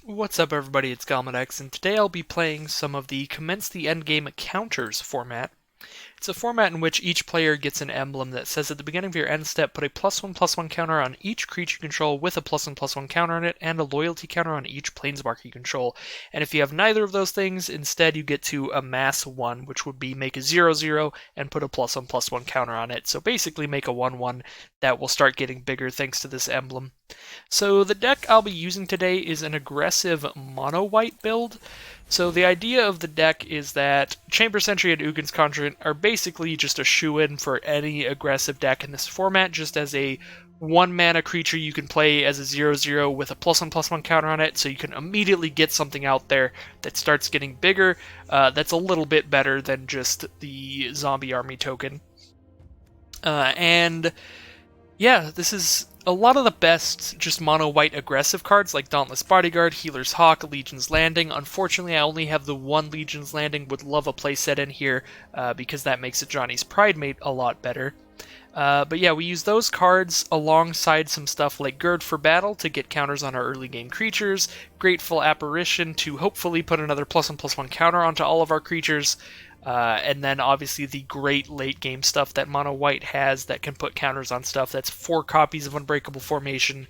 What's up everybody, it's Galmadex, and today I'll be playing some of the Commence the Endgame Counters format. It's a format in which each player gets an emblem that says at the beginning of your end step, put a +1/+1 counter on each creature you control with a +1/+1 counter on it, and a loyalty counter on each planeswalker you control. And if you have neither of those things, instead you get to amass one, which would be make a 0/0 and put a +1/+1 counter on it. So basically make a 1/1 that will start getting bigger thanks to this emblem. So the deck I'll be using today is an aggressive mono-white build. So the idea of the deck is that Chamber Sentry and Ugin's Conjurant are basically just a shoo-in for any aggressive deck in this format, just as a 1-mana creature you can play as a 0/0 with a +1/+1 counter on it, so you can immediately get something out there that starts getting bigger, that's a little bit better than just the zombie army token. And yeah, this is a lot of the best just mono-white aggressive cards like Dauntless Bodyguard, Healer's Hawk, Legion's Landing. Unfortunately, I only have the one Legion's Landing. Would love a playset in here because that makes a Johnny's Pridemate a lot better. But yeah, we use those cards alongside some stuff like Gird for Battle to get counters on our early game creatures, Grateful Apparition to hopefully put another +1/+1 counter onto all of our creatures, and then obviously the great late game stuff that Mono White has that can put counters on stuff. That's 4 copies of Unbreakable Formation,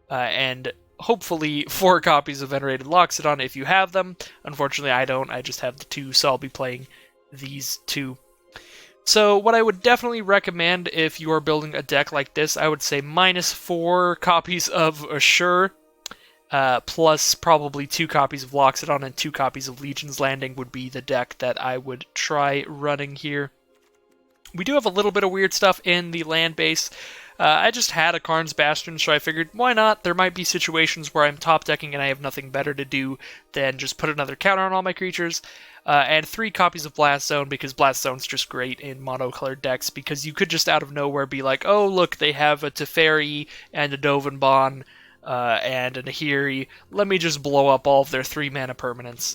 and hopefully 4 copies of Venerated Loxodon if you have them. Unfortunately, I don't. I just have the 2, so I'll be playing these 2. So what I would definitely recommend if you are building a deck like this, I would say -4 copies of Assure, plus probably 2 copies of Loxodon and 2 copies of Legion's Landing would be the deck that I would try running here. We do have a little bit of weird stuff in the land base. I just had a Karn's Bastion, so I figured, why not? There might be situations where I'm top decking and I have nothing better to do than just put another counter on all my creatures. And 3 copies of Blast Zone, because Blast Zone's just great in monocolored decks, because you could just out of nowhere be like, oh look, they have a Teferi and a Dovanbon, and a Nahiri. Let me just blow up all of their 3-mana permanents.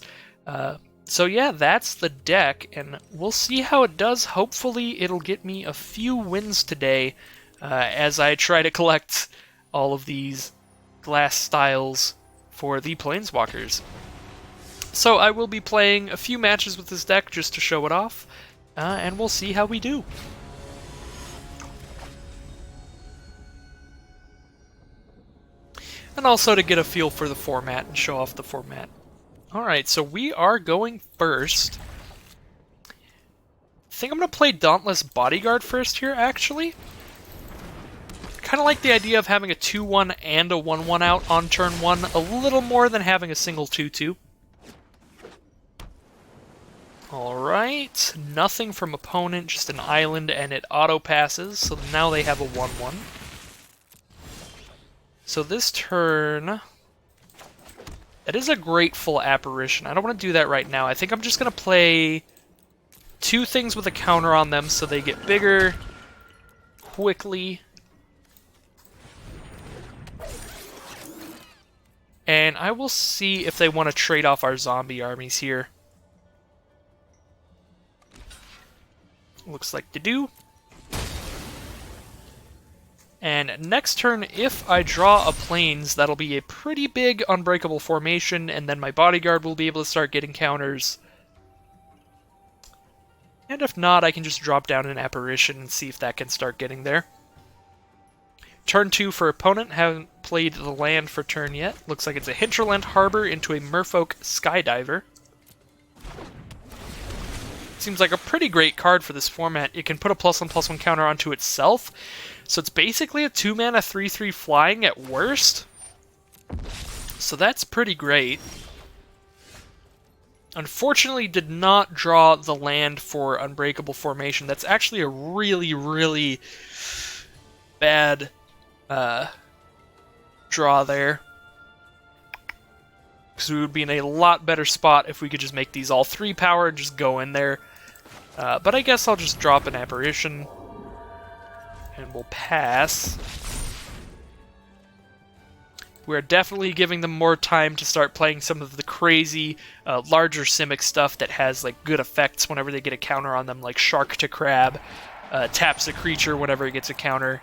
So yeah, that's the deck, and we'll see how it does. Hopefully it'll get me a few wins today, as I try to collect all of these glass styles for the Planeswalkers. So I will be playing a few matches with this deck just to show it off, and we'll see how we do. And also to get a feel for the format and show off the format. Alright, so we are going first. I think I'm going to play Dauntless Bodyguard first here, actually. Kind of like the idea of having a 2/1 and a 1/1 out on turn 1, a little more than having a single 2/2. Alright, nothing from opponent, just an island, and it auto-passes, so now they have a 1/1. So this turn, that is a Grateful Apparition. I don't want to do that right now. I think I'm just going to play 2 things with a counter on them so they get bigger quickly. And I will see if they want to trade off our zombie armies here. Looks like they do. And next turn, if I draw a Plains, that'll be a pretty big Unbreakable Formation, and then my Bodyguard will be able to start getting counters. And if not, I can just drop down an Apparition and see if that can start getting there. Turn 2 for opponent, haven't played the land for turn yet. Looks like it's a Hinterland Harbor into a Merfolk Skydiver. Seems like a pretty great card for this format. It can put a +1/+1 counter onto itself, so it's basically a 2-mana 3/3 flying at worst. So that's pretty great. Unfortunately, did not draw the land for Unbreakable Formation. That's actually a really, really bad draw there. Because we would be in a lot better spot if we could just make these all 3 power and just go in there. But I guess I'll just drop an Apparition, and we'll pass. We're definitely giving them more time to start playing some of the crazy, larger Simic stuff that has like good effects whenever they get a counter on them, like Shark to Crab, taps a creature whenever it gets a counter.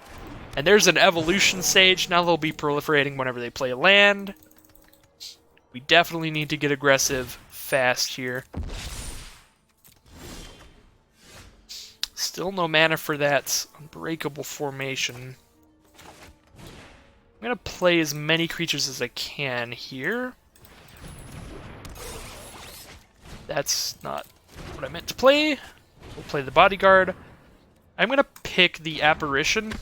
And there's an Evolution Sage. Now they'll be proliferating whenever they play a land. We definitely need to get aggressive fast here. Still no mana for that Unbreakable Formation. I'm going to play as many creatures as I can here. That's not what I meant to play. We'll play the Bodyguard. I'm going to pick the Apparition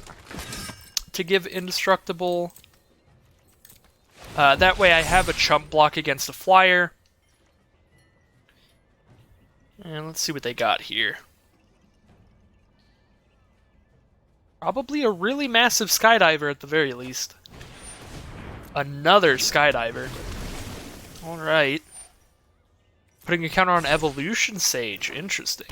to give Indestructible. That way I have a chump block against a flyer. And let's see what they got here. Probably a really massive Skydiver at the very least. Another Skydiver. Alright. Putting a counter on Evolution Sage. Interesting.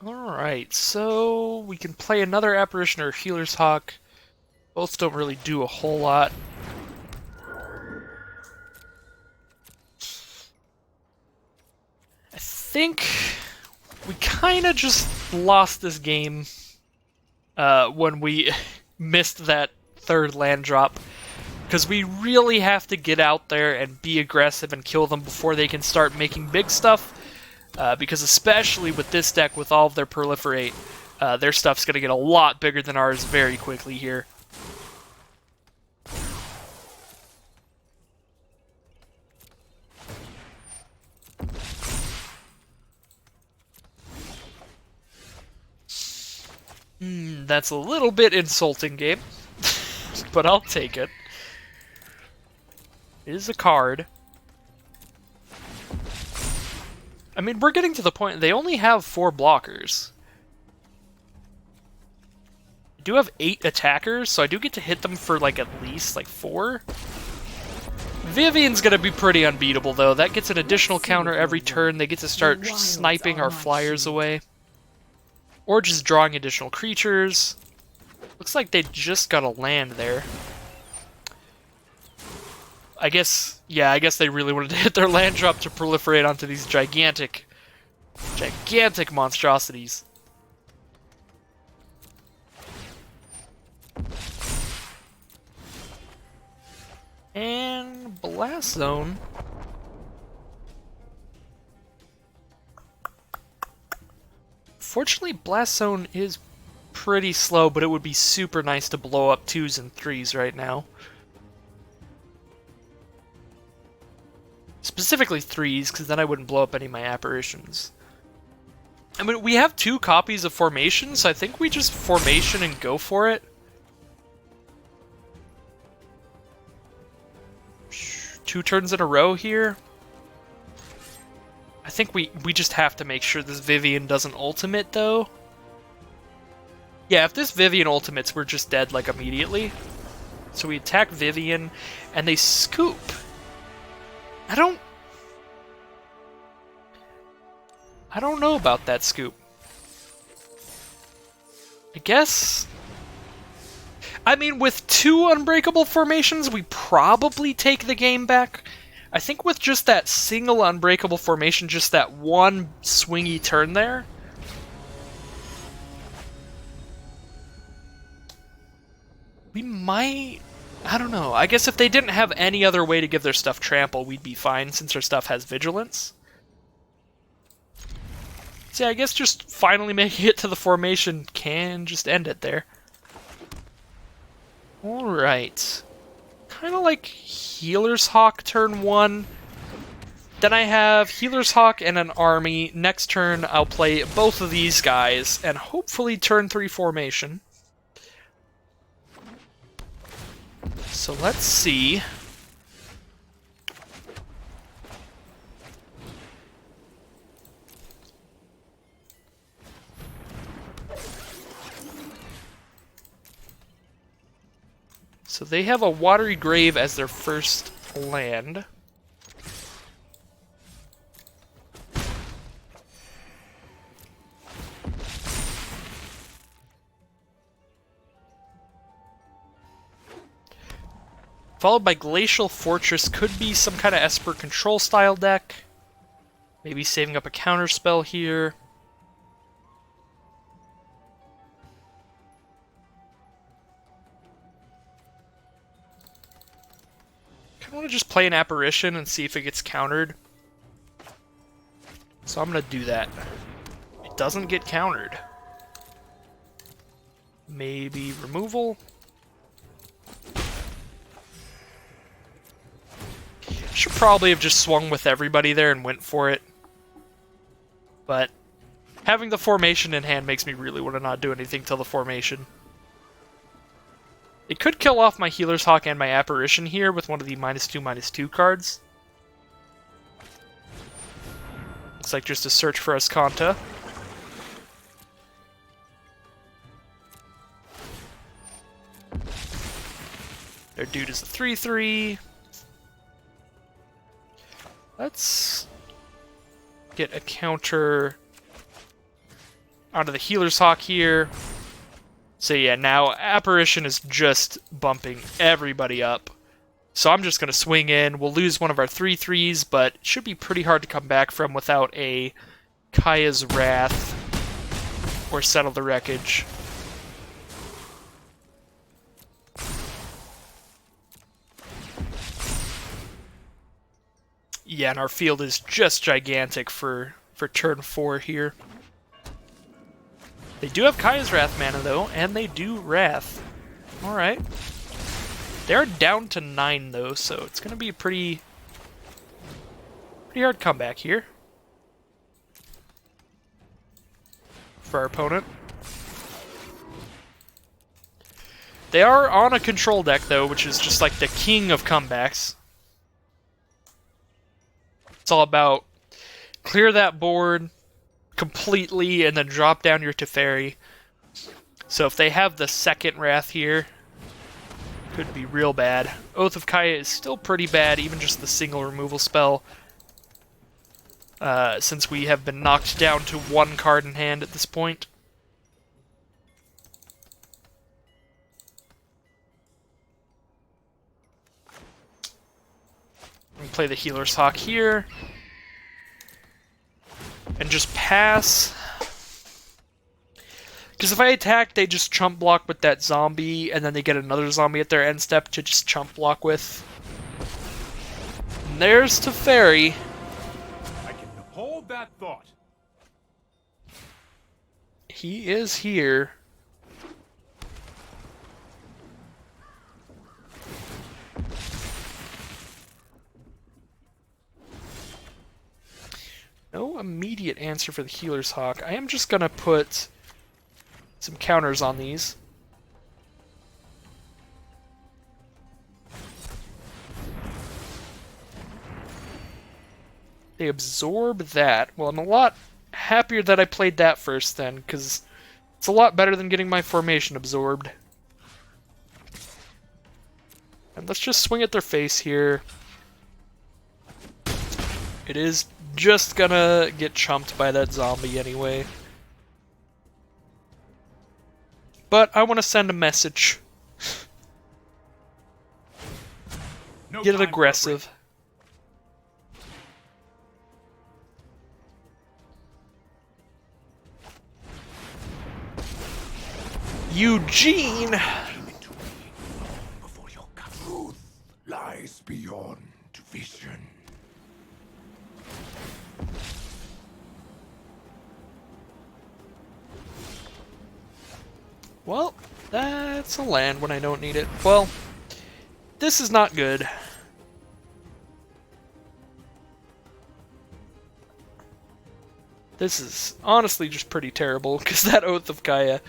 Alright, so we can play another Apparition or Healer's Hawk. Both don't really do a whole lot. I think we kind of just lost this game when we missed that third land drop. Because we really have to get out there and be aggressive and kill them before they can start making big stuff. Because especially with this deck, with all of their Proliferate, their stuff's going to get a lot bigger than ours very quickly here. That's a little bit insulting, game. But I'll take it. It is a card. I mean, we're getting to the point, they only have 4 blockers. I do have 8 attackers, so I do get to hit them for, like, at least, like, 4. Vivian's gonna be pretty unbeatable, though. That gets an additional counter every turn. They get to start sniping our flyers away. Or just drawing additional creatures. Looks like they just got a land there. I guess they really wanted to hit their land drop to proliferate onto these gigantic monstrosities. And Blast Zone. Fortunately, Blast Zone is pretty slow, but it would be super nice to blow up 2s and 3s right now. Specifically 3s, because then I wouldn't blow up any of my apparitions. I mean, we have 2 copies of Formation, so I think we just Formation and go for it. 2 turns in a row here. I think we just have to make sure this Vivian doesn't ultimate, though. Yeah, if this Vivian ultimates, we're just dead, like, immediately. So we attack Vivian, and they scoop. I don't know about that scoop. I guess... I mean, with 2 Unbreakable Formations, we probably take the game back. I think with just that single Unbreakable Formation, just that one swingy turn there... we might... I don't know. I guess if they didn't have any other way to give their stuff trample, we'd be fine, since their stuff has vigilance. So yeah, I guess just finally making it to the formation can just end it there. Alright. Kind of like Healer's Hawk turn 1. Then I have Healer's Hawk and an army. Next turn, I'll play both of these guys, and hopefully turn 3 formation. So let's see. So they have a Watery Grave as their first land. Followed by Glacial Fortress, could be some kind of Esper control style deck. Maybe saving up a counter spell here. I want to just play an apparition and see if it gets countered. So I'm going to do that. It doesn't get countered. Maybe removal. Should probably have just swung with everybody there and went for it. But having the formation in hand makes me really want to not do anything till the formation. It could kill off my Healer's Hawk and my Apparition here with one of the -2/-2 cards. Looks like just a search for Ascanta. Their dude is a 3/3. Let's get a counter out of the Healer's Hawk here. So yeah, now Apparition is just bumping everybody up. So I'm just going to swing in. We'll lose one of our 3/3s, but it should be pretty hard to come back from without a Kaya's Wrath or Settle the Wreckage. Yeah, and our field is just gigantic for turn 4 here. They do have Kaya's Wrath mana, though, and they do Wrath. Alright. They're down to 9, though, so it's going to be a pretty hard comeback here for our opponent. They are on a control deck, though, which is just like the king of comebacks. It's all about clear that board completely and then drop down your Teferi. So if they have the second Wrath here, could be real bad. Oath of Kaya is still pretty bad, even just the single removal spell, since we have been knocked down to 1 card in hand at this point. I'm gonna play the Healer's Hawk here. And just pass. Because if I attack, they just chump block with that zombie, and then they get another zombie at their end step to just chump block with. And there's Teferi. I can hold that thought. He is here. No immediate answer for the Healer's Hawk. I am just going to put some counters on these. They absorb that. Well, I'm a lot happier that I played that first then, because it's a lot better than getting my formation absorbed. And let's just swing at their face here. It is just gonna get chumped by that zombie anyway. But I want to send a message. Get it aggressive. Eugene! Truth lies beyond vision. Well, that's a land when I don't need it. Well, this is not good. This is honestly just pretty terrible, because that Oath of Kaya.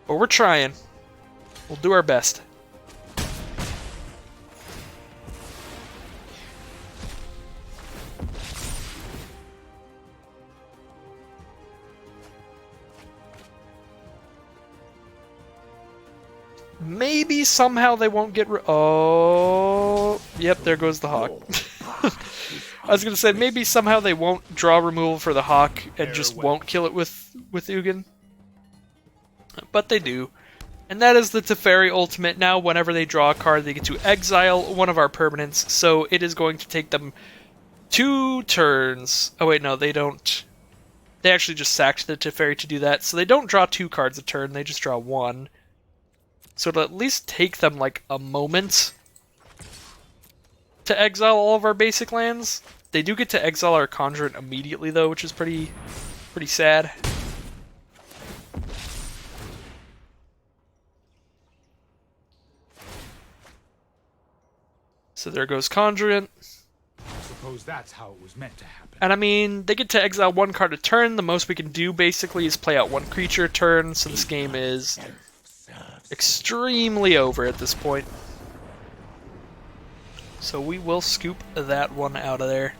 But we're trying. We'll do our best. Maybe somehow they won't get oh, yep, there goes the Hawk. I was gonna say, maybe somehow they won't draw removal for the Hawk and just won't kill it with Ugin. But they do. And that is the Teferi ultimate. Now, whenever they draw a card, they get to exile one of our permanents, so it is going to take them 2 turns. Oh wait, no, they don't. They actually just sacked the Teferi to do that, so they don't draw 2 cards a turn, they just draw 1. So it'll at least take them, like, a moment to exile all of our basic lands. They do get to exile our Conjurant immediately, though, which is pretty sad. So there goes Conjurant. I suppose that's how it was meant to happen. And I mean, they get to exile 1 card a turn. The most we can do, basically, is play out 1 creature a turn, so this game is extremely over at this point. So we will scoop that one out of there.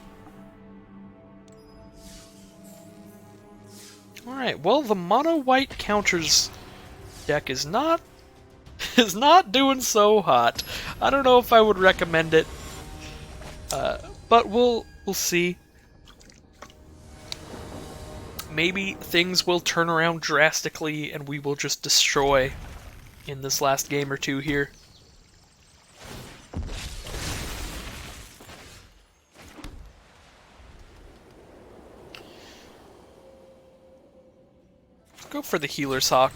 Alright, well, the mono-white counters deck is not doing so hot. I don't know if I would recommend it, but we'll see. Maybe things will turn around drastically and we will just destroy in this last game or two here. Go for the Healer's Hawk.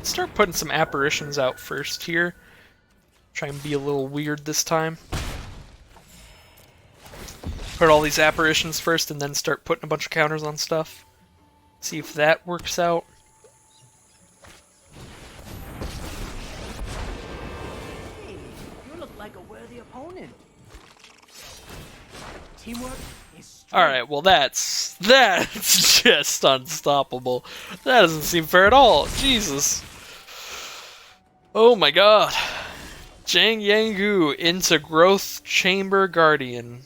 Start putting some apparitions out first here. Try and be a little weird this time. Put all these apparitions first and then start putting a bunch of counters on stuff. See if that works out. Hey, you look like a worthy opponent. Teamwork is strength. Alright, well that's just unstoppable. That doesn't seem fair at all. Jesus. Oh my god. Jang Yangu into Growth Chamber Guardian.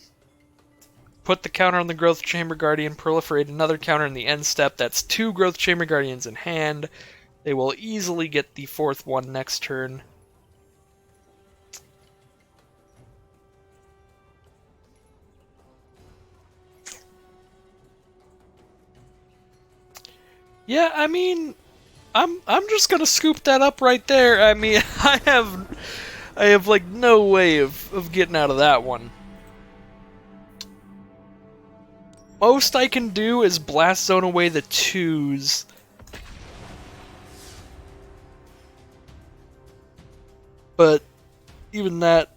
Put the counter on the Growth Chamber Guardian, proliferate another counter in the end step. That's 2 Growth Chamber Guardians in hand. They will easily get the 4th one next turn. Yeah, I mean, I'm just gonna scoop that up right there. I mean, I have like no way of getting out of that one. Most I can do is blast zone away the 2s. But even that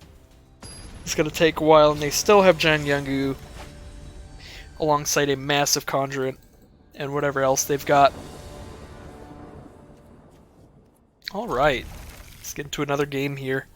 is gonna take a while, and they still have Jan Yangu alongside a massive Conjurant and whatever else they've got. Alright, let's get into another game here.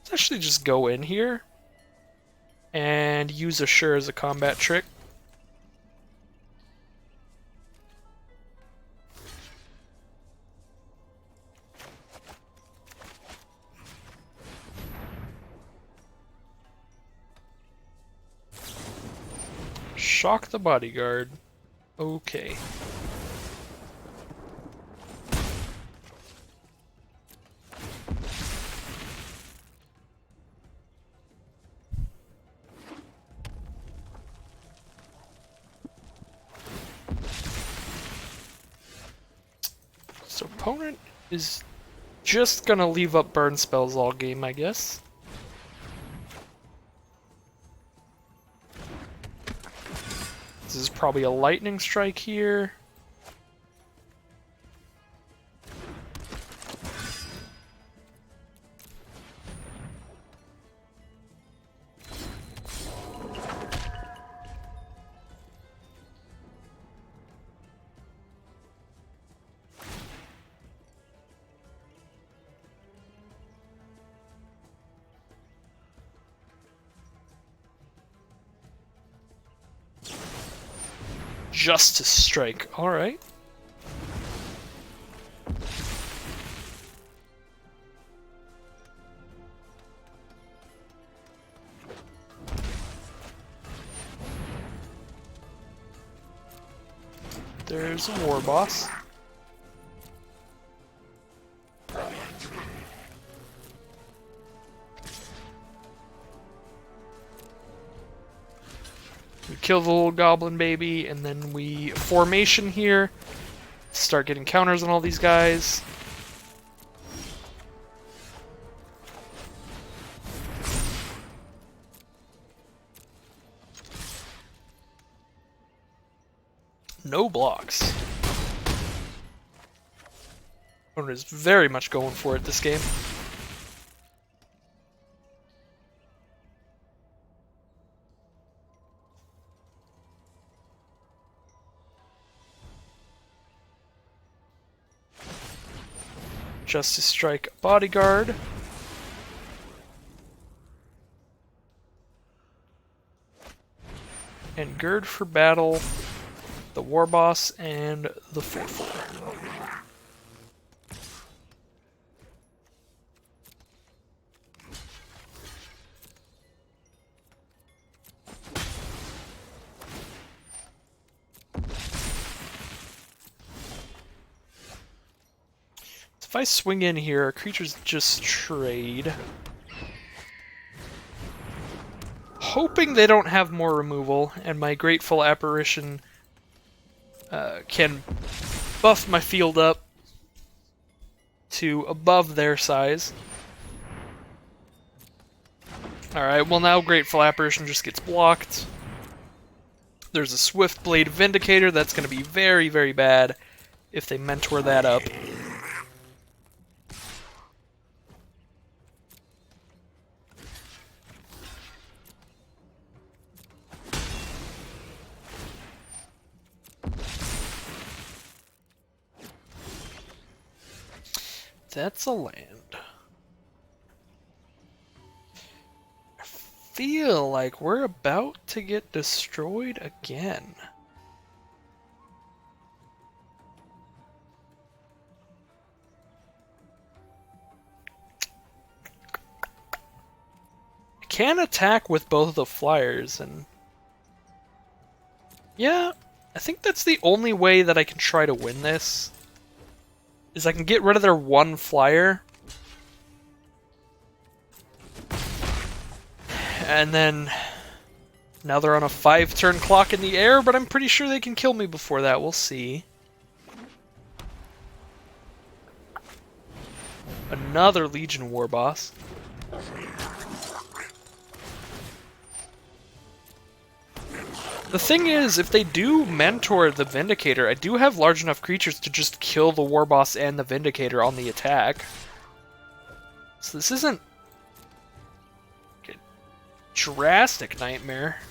Let's actually just go in here and use Assure as a combat trick. Shock the bodyguard. Okay. So opponent is just gonna leave up burn spells all game, I guess. This is probably a lightning strike here. Justice Strike. Alright. There's a war boss. We kill the little goblin baby, and then we formation here. Start getting counters on all these guys. No blocks. Opponent is very much going for it this game. Justice Strike Bodyguard. And Gird for Battle, the War Boss, and the 4/4. If I swing in here, our creatures just trade. Hoping they don't have more removal, and my Grateful Apparition can buff my field up to above their size. Alright, well now Grateful Apparition just gets blocked. There's a Swift Blade Vindicator that's going to be very, very bad if they mentor that up. That's a land. I feel like we're about to get destroyed again. I can attack with both of the flyers, and yeah, I think that's the only way that I can try to win this. Is I can get rid of their one flyer. And then now they're on a 5-turn clock in the air, but I'm pretty sure they can kill me before that. We'll see. Another Legion War Boss. The thing is, if they do mentor the Vindicator, I do have large enough creatures to just kill the War Boss and the Vindicator on the attack. So this isn't a drastic nightmare.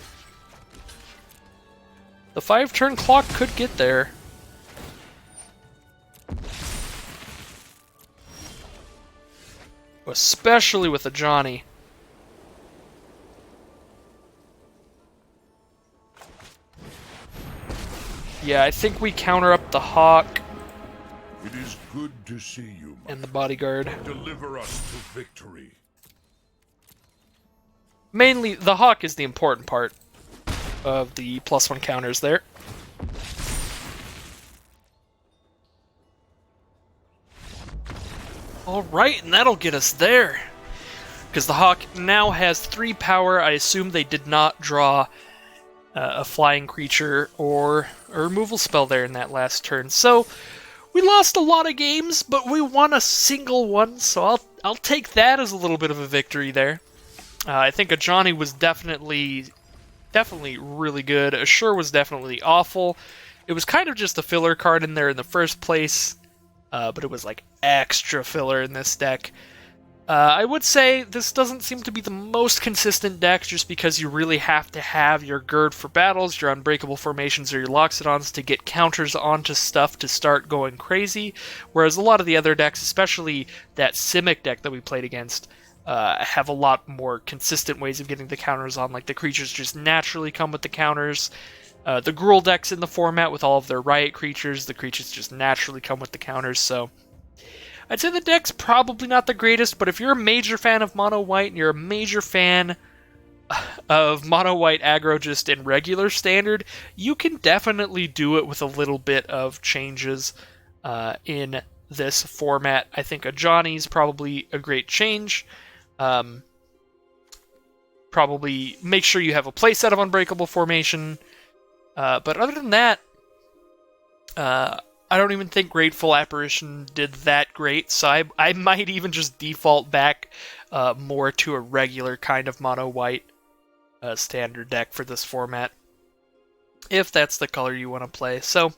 The 5-turn clock could get there. Especially with a Johnny. Yeah, I think we counter up the Hawk. It is good to see you, And the Bodyguard. Deliver us to victory. Mainly, the Hawk is the important part of the +1 counters there. Alright, and that'll get us there. Because the Hawk now has 3 power. I assume they did not draw a flying creature or a removal spell there in that last turn. So we lost a lot of games, but we won a single one, so I'll take that as a little bit of a victory there. I think a Johnny was definitely really good. Assure was definitely awful. It was kind of just a filler card in there in the first place, but it was like extra filler in this deck. I would say this doesn't seem to be the most consistent deck just because you really have to have your Gird for Battles, your Unbreakable Formations, or your Loxodons to get counters onto stuff to start going crazy, whereas a lot of the other decks, especially that Simic deck that we played against, have a lot more consistent ways of getting the counters on, like the creatures just naturally come with the counters. The Gruul decks in the format with all of their Riot creatures. The creatures just naturally come with the counters, so I'd say the deck's probably not the greatest, but if you're a major fan of Mono White and you're a major fan of Mono White aggro just in regular standard, you can definitely do it with a little bit of changes in this format. I think a Johnny's probably a great change. Probably make sure you have a playset of Unbreakable Formation. But other than that, I don't even think Grateful Apparition did that great, so I might even just default back more to a regular kind of Mono White standard deck for this format, if that's the color you want to play. So,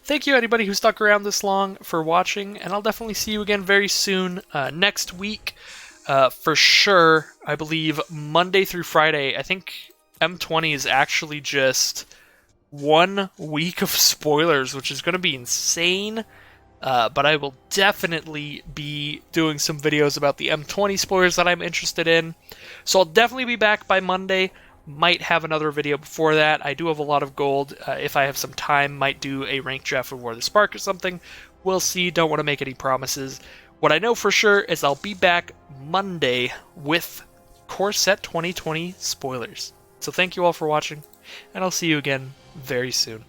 thank you anybody who stuck around this long for watching, and I'll definitely see you again very soon next week. For sure, I believe Monday through Friday. I think M20 is actually just 1 week of spoilers, which is going to be insane. But I will definitely be doing some videos about the M20 spoilers that I'm interested in. So I'll definitely be back by Monday. Might have another video before that. I do have a lot of gold. If I have some time, might do a rank draft of War of the Spark or something. We'll see. Don't want to make any promises. What I know for sure is I'll be back Monday with Core Set 2020 spoilers. So thank you all for watching, and I'll see you again very soon.